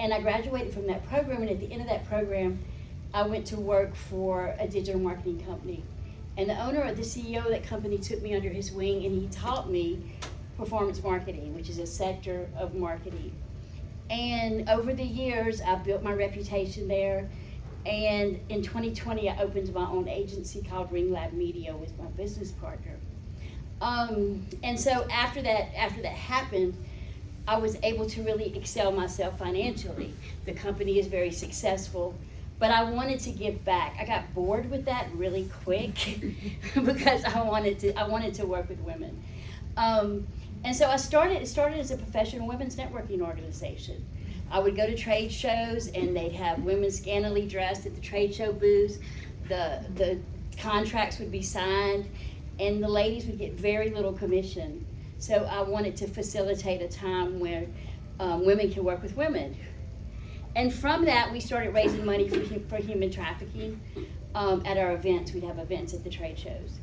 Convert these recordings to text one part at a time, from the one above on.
And I graduated from that program, and at the end of that program, I went to work for a digital marketing company. And the owner or the CEO of that company took me under his wing, and he taught me performance marketing, which is a sector of marketing. And over the years, I built my reputation there. And in 2020, I opened my own agency called Ring Lab Media with my business partner. And so after that happened, I was able to really excel myself financially. The company is very successful, but I wanted to give back. I got bored with that really quick because I wanted to work with women. And so it started as a professional women's networking organization. I would go to trade shows, and they'd have women scantily dressed at the trade show booths. The contracts would be signed, and the ladies would get very little commission. So I wanted to facilitate a time where women can work with women. And from that, we started raising money for human trafficking at our events. We'd have events at the trade shows.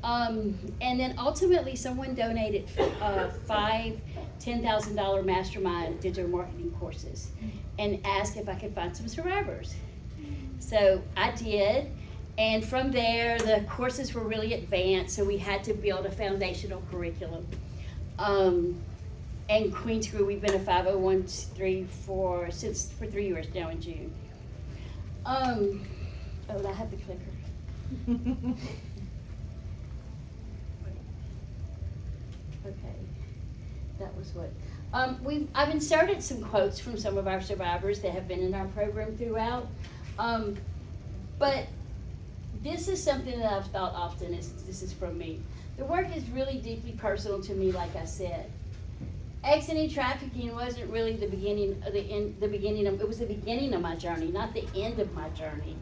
And then ultimately, someone donated 5 $10,000 mastermind digital marketing courses and asked if I could find some survivors. So I did. And from there, the courses were really advanced, so we had to build a foundational curriculum. And Queens Grew, we've been a 501(c)(3) for 3 years now in June. Oh, I have the clicker. Okay, that was what. I've inserted some quotes from some of our survivors that have been in our program throughout. But this is something that I've thought often. This is from me. The work is really deeply personal to me, like I said. Exiting trafficking wasn't really the beginning of it was the beginning of my journey, not the end of my journey.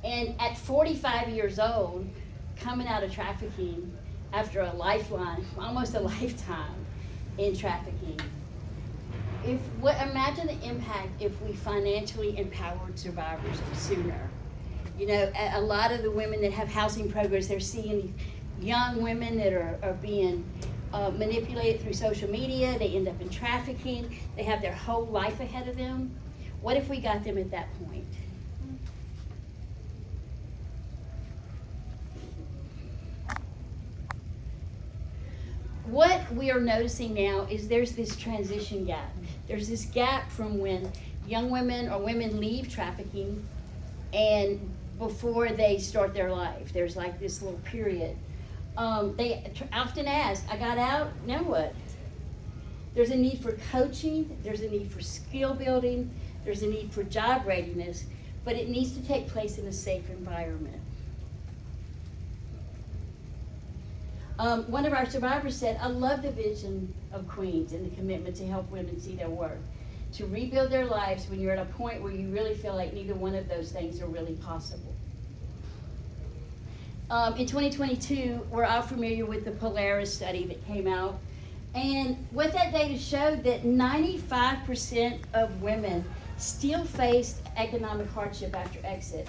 And at 45 years old, coming out of trafficking after a lifeline, almost a lifetime in trafficking, imagine the impact if we financially empowered survivors sooner. You know, a lot of the women that have housing programs, they're seeing young women that are being manipulated through social media. They end up in trafficking. They have their whole life ahead of them. What if we got them at that point? What we are noticing now is there's this transition gap. There's this gap from when young women or women leave trafficking and before they start their life. There's like this little period. They often ask, I got out, now what? There's a need for coaching, there's a need for skill building, there's a need for job readiness, but it needs to take place in a safe environment. One of our survivors said, I love the vision of Queens and the commitment to help women see their worth, to rebuild their lives when you're at a point where you really feel like neither one of those things are really possible. In 2022, we're all familiar with the Polaris study that came out. And what that data showed that 95% of women still faced economic hardship after exit.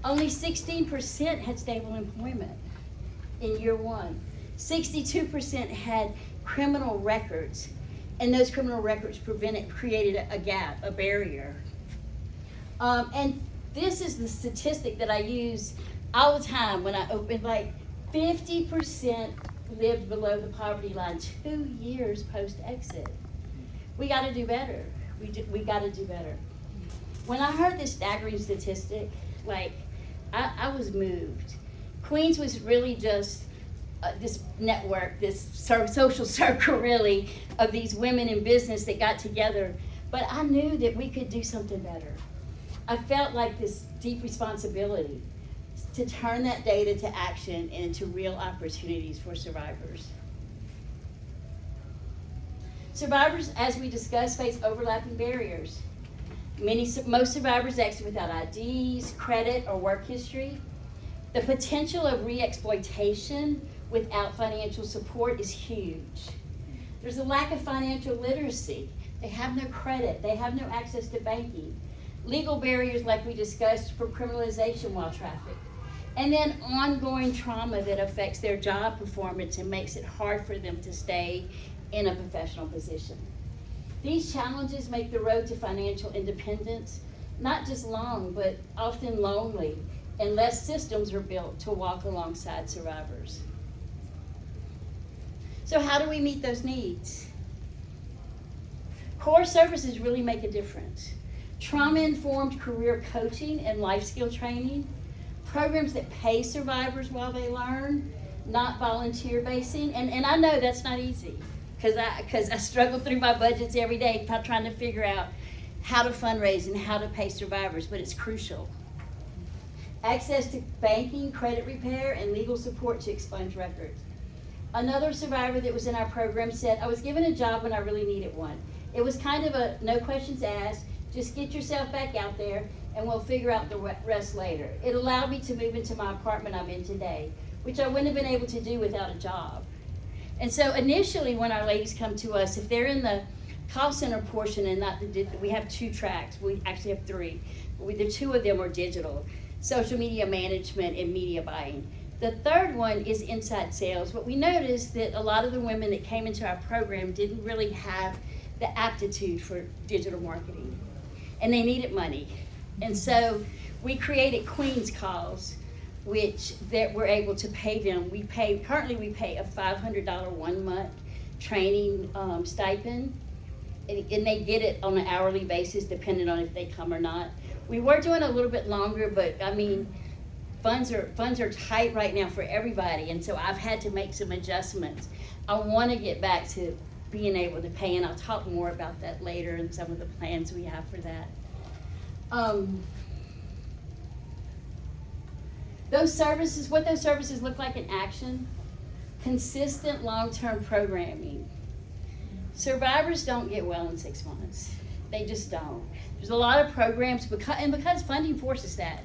Only 16% had stable employment in year one. 62% had criminal records, and those criminal records created a gap, a barrier. And this is the statistic that I use all the time when I open, like 50% lived below the poverty line 2 years post-exit. We got to do better. We got to do better. When I heard this staggering statistic, like, I was moved. Queens was really just this network, this social circle, really, of these women in business that got together. But I knew that we could do something better. I felt like this deep responsibility to turn that data to action and into real opportunities for survivors. Survivors, as we discussed, face overlapping barriers. Most survivors exit without IDs, credit, or work history. The potential of re-exploitation without financial support is huge. There's a lack of financial literacy. They have no credit. They have no access to banking. Legal barriers, like we discussed, for criminalization while trafficked. And then ongoing trauma that affects their job performance and makes it hard for them to stay in a professional position. These challenges make the road to financial independence not just long, but often lonely, unless systems are built to walk alongside survivors. So how do we meet those needs? Core services really make a difference. Trauma-informed career coaching and life skill training, programs that pay survivors while they learn, not volunteer basing. And I know that's not easy, because I struggle through my budgets every day trying to figure out how to fundraise and how to pay survivors, but it's crucial. Access to banking, credit repair, and legal support to expunge records. Another survivor that was in our program said, I was given a job when I really needed one. It was kind of a no questions asked, just get yourself back out there and we'll figure out the rest later. It allowed me to move into my apartment I'm in today, which I wouldn't have been able to do without a job. And so initially when our ladies come to us, if they're in the call center portion and we have 2 tracks, we actually have 3. The 2 of them are digital, social media management and media buying. The third one is inside sales, but we noticed that a lot of the women that came into our program didn't really have the aptitude for digital marketing, and they needed money. And so we created Queen's Calls, which that we're able to pay them. Currently we pay a $500 1 month training stipend, and they get it on an hourly basis depending on if they come or not. We were doing a little bit longer, but I mean, funds are tight right now for everybody, and so I've had to make some adjustments. I want to get back to being able to pay, and I'll talk more about that later and some of the plans we have for that. What those services look like in action: consistent long-term programming. Survivors don't get well in 6 months. They just don't. There's a lot of programs, because funding forces that,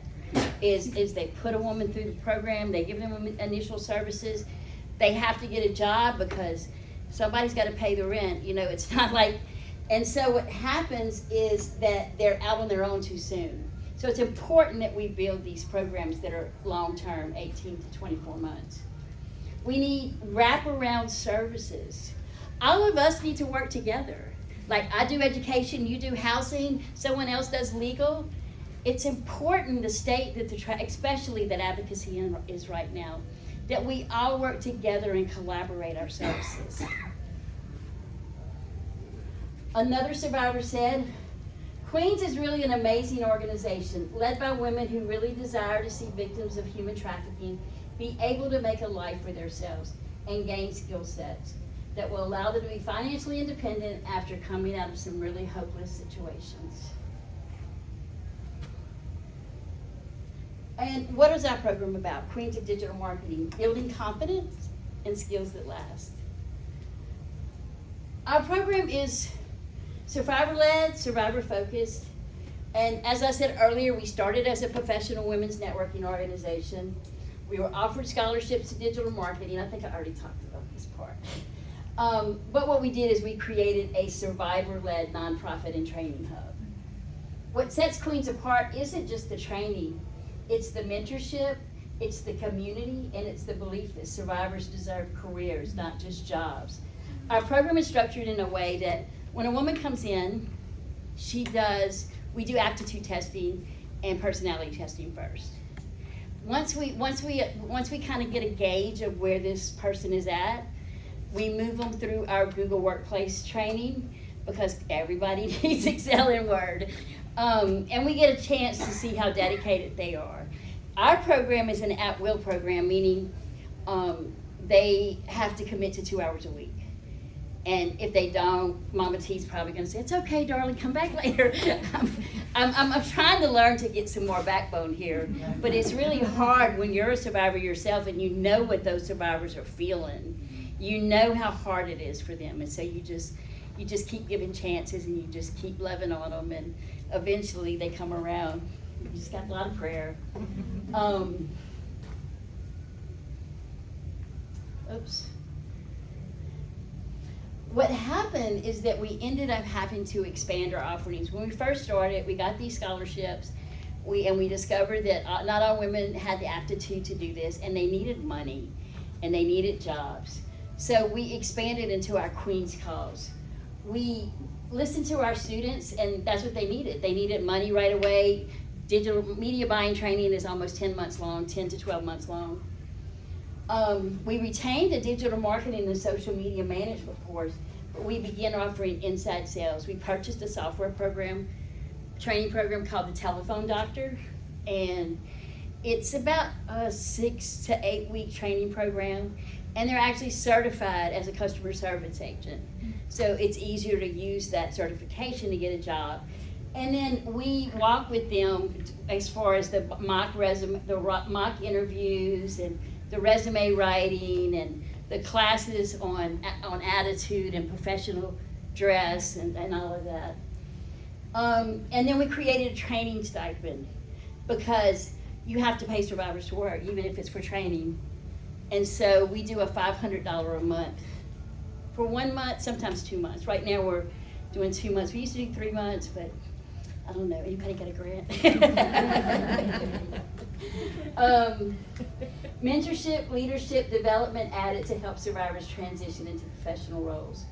is they put a woman through the program, they give them initial services, they have to get a job because somebody's got to pay the rent. It's not like, and so what happens is that they're out on their own too soon. So it's important that we build these programs that are long-term, 18 to 24 months. We need wraparound services. All of us need to work together. Like I do education, you do housing, someone else does legal. It's important the state that especially that advocacy is right now, that we all work together and collaborate our services. Another survivor said, Queens is really an amazing organization led by women who really desire to see victims of human trafficking be able to make a life for themselves and gain skill sets that will allow them to be financially independent after coming out of some really hopeless situations. And what is our program about? Queens of Digital Marketing, building confidence and skills that last. Our program is survivor-led, survivor-focused, and as I said earlier, we started as a professional women's networking organization. We were offered scholarships to digital marketing. I think I already talked about this part. But what we did is we created a survivor-led nonprofit and training hub. What sets Queens apart isn't just the training, it's the mentorship, it's the community, and it's the belief that survivors deserve careers, not just jobs. Our program is structured in a way that when a woman comes in, we do aptitude testing and personality testing first. Once we kind of get a gauge of where this person is at, we move them through our Google Workplace training, because everybody needs Excel and Word. And we get a chance to see how dedicated they are. Our program is an at-will program, meaning they have to commit to 2 hours a week. And if they don't, Mama T's probably going to say, it's okay, darling, come back later. I'm trying to learn to get some more backbone here. But it's really hard when you're a survivor yourself and you know what those survivors are feeling. You know how hard it is for them. And so you just keep giving chances and you just keep loving on them. And eventually they come around. You just got a lot of prayer. What happened is that we ended up having to expand our offerings. When we first started, we got these scholarships, and we discovered that not all women had the aptitude to do this, and they needed money, and they needed jobs. So we expanded into our Queen's Calls. We listened to our students, and that's what they needed. They needed money right away. Digital media buying training is almost 10 months long, 10 to 12 months long. We retained a digital marketing and social media management course, but we began offering inside sales. We purchased a software program, training program called the Telephone Doctor, and it's about a 6 to 8 week training program, and they're actually certified as a customer service agent. So it's easier to use that certification to get a job. And then we walk with them as far as the mock resume, the mock interviews, and the resume writing, and the classes on attitude and professional dress, and all of that. And then we created a training stipend, because you have to pay survivors to work, even if it's for training. And so we do a $500 a month for 1 month, sometimes 2 months. Right now we're doing 2 months. We used to do 3 months, but I don't know. Anybody got a grant? Mentorship, leadership, development added to help survivors transition into professional roles.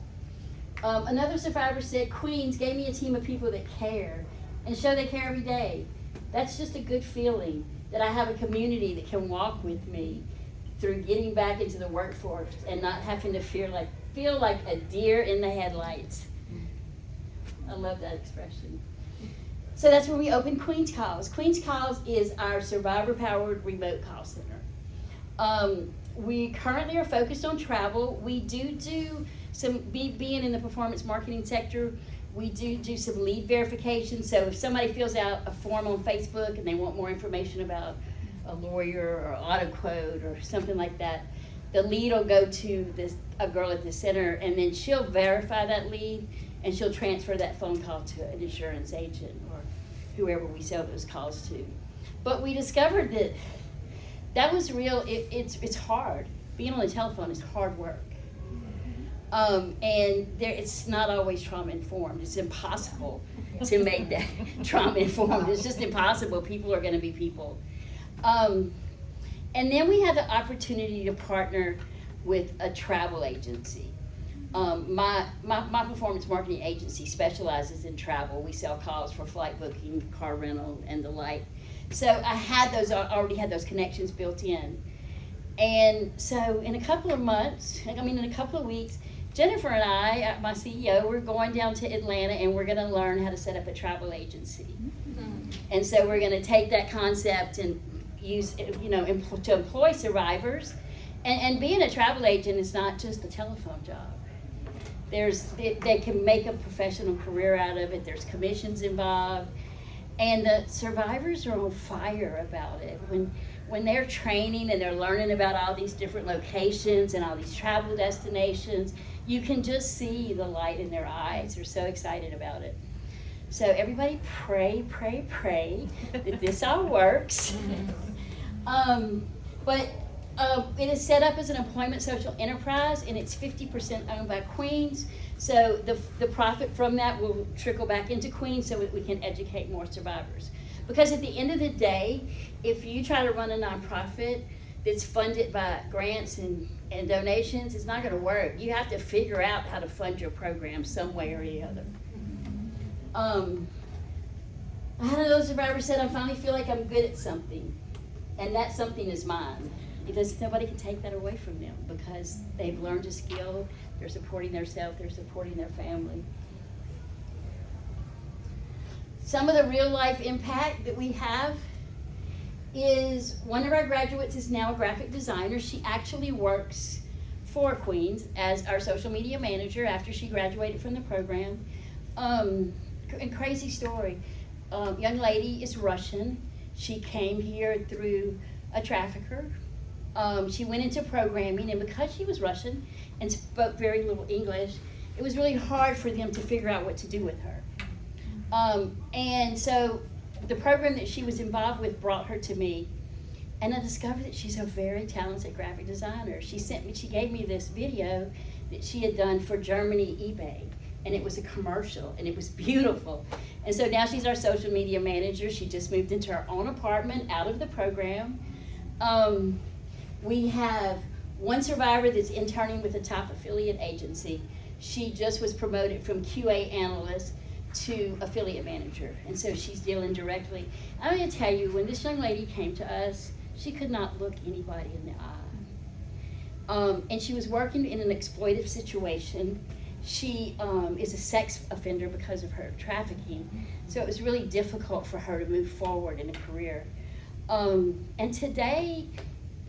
Another survivor said, Queens gave me a team of people that care and show they care every day. That's just a good feeling, that I have a community that can walk with me through getting back into the workforce and not having to feel like a deer in the headlights. I love that expression. So that's when we opened Queens Calls. Queens Calls is our survivor-powered remote call center. We currently are focused on travel. We do some, being in the performance marketing sector, we do some lead verification. So if somebody fills out a form on Facebook and they want more information about a lawyer or auto quote or something like that, the lead will go to a girl at the center, and then she'll verify that lead, and she'll transfer that phone call to an insurance agent or whoever we sell those calls to. But we discovered that was real. It's hard. Being on the telephone is hard work. And it's not always trauma informed. It's impossible to make that trauma informed. It's just impossible. People are going to be people. And then we had the opportunity to partner with a travel agency. My performance marketing agency specializes in travel. We sell calls for flight booking, car rental, and the like. So I already had those connections built in. And so in a couple of weeks, Jennifer and I, my CEO, we're going down to Atlanta, and we're going to learn how to set up a travel agency. Mm-hmm. And so we're going to take that concept and use, to employ survivors. And being a travel agent is not just a telephone job. They can make a professional career out of it. There's commissions involved. And the survivors are on fire about it. When they're training and they're learning about all these different locations and all these travel destinations, you can just see the light in their eyes. They're so excited about it. So everybody pray that this all works. But it is set up as an employment social enterprise, and it's 50% owned by Queens. So the profit from that will trickle back into Queens so that we can educate more survivors. Because at the end of the day, if you try to run a nonprofit that's funded by grants and donations, it's not going to work. You have to figure out how to fund your program some way or the other. One of those survivors said, I finally feel like I'm good at something, and that something is mine. Because nobody can take that away from them, because they've learned a skill, they're supporting themselves, they're supporting their family. Some of the real life impact that we have is one of our graduates is now a graphic designer. She actually works for Queens as our social media manager after she graduated from the program. And crazy story, young lady is Russian. She came here through a trafficker. She went into programming, and because she was Russian and spoke very little English, it was really hard for them to figure out what to do with her. And so the program that she was involved with brought her to me, and I discovered that she's a very talented graphic designer. She gave me this video that she had done for Germany eBay, and it was a commercial, and it was beautiful. And so now she's our social media manager. She just moved into her own apartment out of the program. We have one survivor that's interning with a top affiliate agency. She just was promoted from QA analyst to affiliate manager, and so she's dealing directly. I'm going to tell you, when this young lady came to us, she could not look anybody in the eye. And she was working in an exploitive situation. She is a sex offender because of her trafficking, so it was really difficult for her to move forward in a career. And today,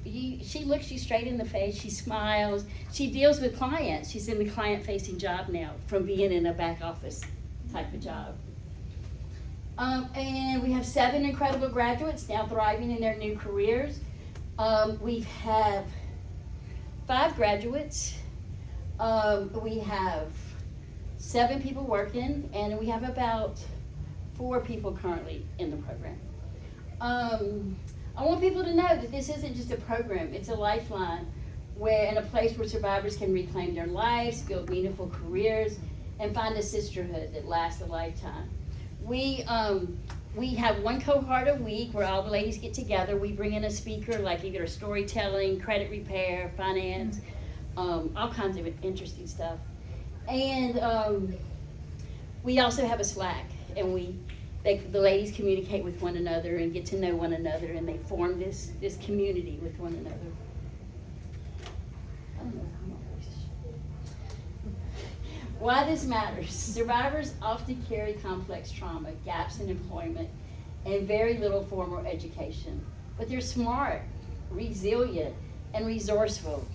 she looks you straight in the face, she smiles, she deals with clients. She's in the client-facing job now from being in a back office type of job. And we have 7 incredible graduates now thriving in their new careers. We have 5 graduates. We have 7 people working, and we have about 4 people currently in the program. I want people to know that this isn't just a program, it's a lifeline and a place where survivors can reclaim their lives, build meaningful careers, and find a sisterhood that lasts a lifetime. We have 1 cohort a week where all the ladies get together. We bring in a speaker, like either storytelling, credit repair, finance, all kinds of interesting stuff. And we also have a Slack, and the ladies communicate with one another and get to know one another, and they form this community with one another. I don't know how my voice is. Why this matters. Survivors often carry complex trauma, gaps in employment, and very little formal education. But they're smart, resilient, and resourceful.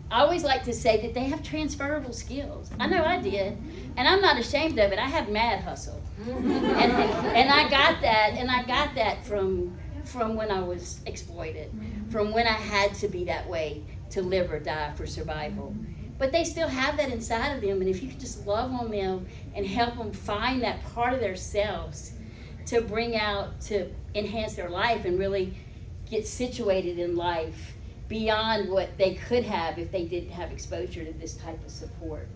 I always like to say that they have transferable skills. I know I did, and I'm not ashamed of it. I have mad hustle. And I got that from when I was exploited, from when I had to be that way to live or die for survival. But they still have that inside of them, and if you could just love on them and help them find that part of themselves to bring out, to enhance their life and really get situated in life beyond what they could have if they didn't have exposure to this type of support.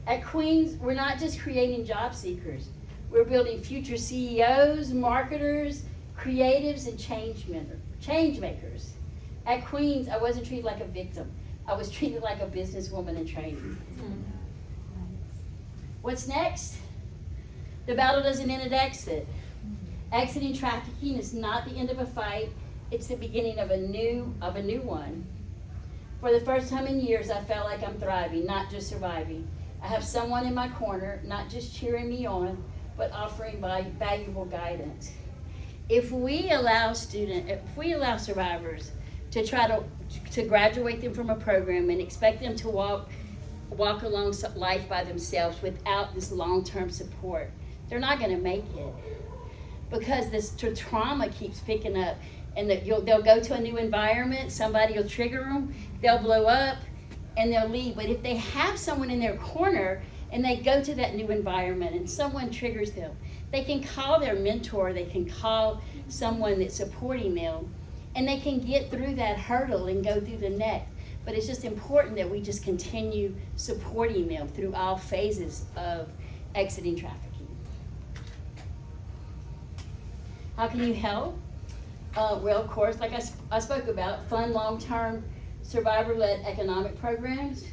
At Queens, we're not just creating job seekers. We're building future CEOs, marketers, creatives, and change makers. At Queens, I wasn't treated like a victim. I was treated like a businesswoman in training. What's next? The battle doesn't end at exit. Exiting trafficking is not the end of a fight. It's the beginning of a new one. For the first time in years, I felt like I'm thriving, not just surviving. I have someone in my corner, not just cheering me on, but offering valuable guidance. If we allow survivors to try to graduate them from a program and expect them to walk along life by themselves without this long-term support, they're not going to make it, because this trauma keeps picking up. And they'll go to a new environment, somebody will trigger them, they'll blow up, and they'll leave. But if they have someone in their corner and they go to that new environment and someone triggers them, they can call their mentor, they can call someone that's supporting them, and they can get through that hurdle and go through the next. But it's just important that we just continue supporting them through all phases of exiting trafficking. How can you help? Well, of course, like I spoke about, fund long-term survivor-led economic programs,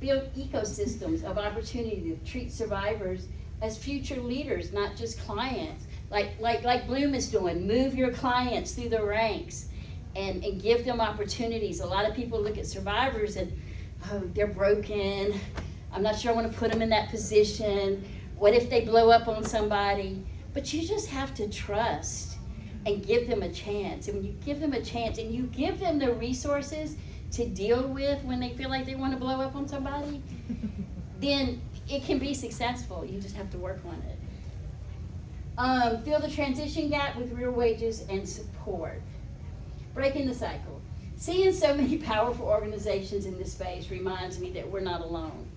build ecosystems of opportunity to treat survivors as future leaders, not just clients. Like Bloom is doing, move your clients through the ranks and give them opportunities. A lot of people look at survivors and, oh, they're broken. I'm not sure I want to put them in that position. What if they blow up on somebody? But you just have to trust and give them a chance. And when you give them a chance and you give them the resources to deal with when they feel like they want to blow up on somebody, then it can be successful. You just have to work on it. Fill the transition gap with real wages and support. Breaking the cycle. Seeing so many powerful organizations in this space reminds me that we're not alone.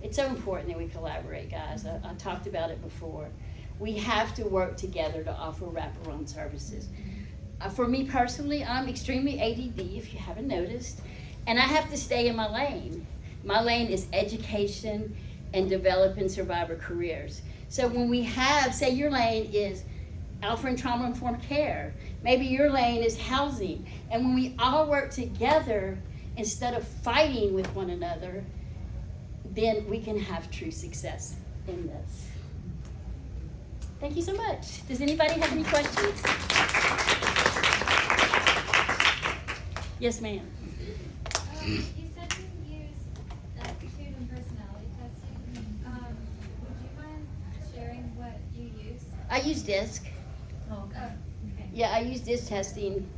It's so important that we collaborate, guys. I talked about it before. We have to work together to offer wraparound services. For me personally, I'm extremely ADD, if you haven't noticed, and I have to stay in my lane. My lane is education and developing survivor careers. So when we have, say your lane is offering trauma-informed care, maybe your lane is housing, and when we all work together instead of fighting with one another, then we can have true success in this. Thank you so much. Does anybody have any questions? Yes, ma'am. You said you use aptitude and personality testing. Would you mind sharing what you use? I use DISC. Oh, okay. Yeah, I use DISC testing,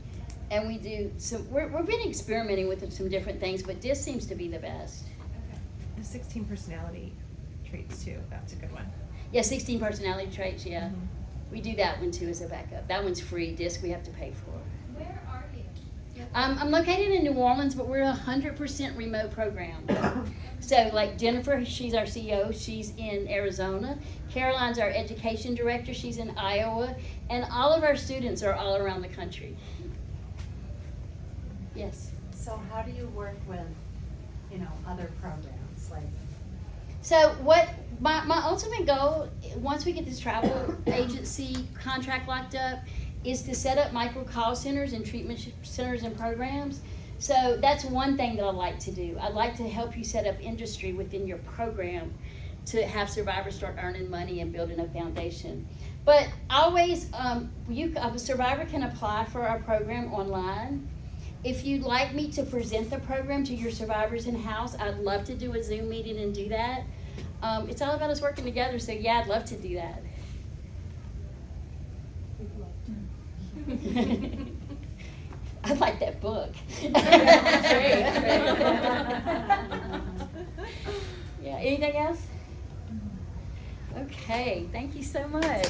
and we do some. We've been experimenting with some different things, but DISC seems to be the best. Okay. The 16 personality traits too. That's a good one. Yeah, 16 personality traits. Yeah, Mhm. we do that one too as a backup. That one's free. DISC we have to pay for. Where are you? I'm located in New Orleans, but we're a 100% remote program. So like Jennifer, she's our CEO, she's in Arizona. Caroline's our education director, she's in Iowa. And all of our students are all around the country. Yes. So how do you work with, other programs, like? So what my ultimate goal, once we get this travel agency contract locked up, is to set up micro call centers and treatment centers and programs. So that's one thing that I like to do. I'd like to help you set up industry within your program to have survivors start earning money and building a foundation. But always, a survivor can apply for our program online. If you'd like me to present the program to your survivors in-house, I'd love to do a Zoom meeting and do that. It's all about us working together, so yeah, I'd love to do that. I like that book. Yeah, anything else? Okay, thank you so much.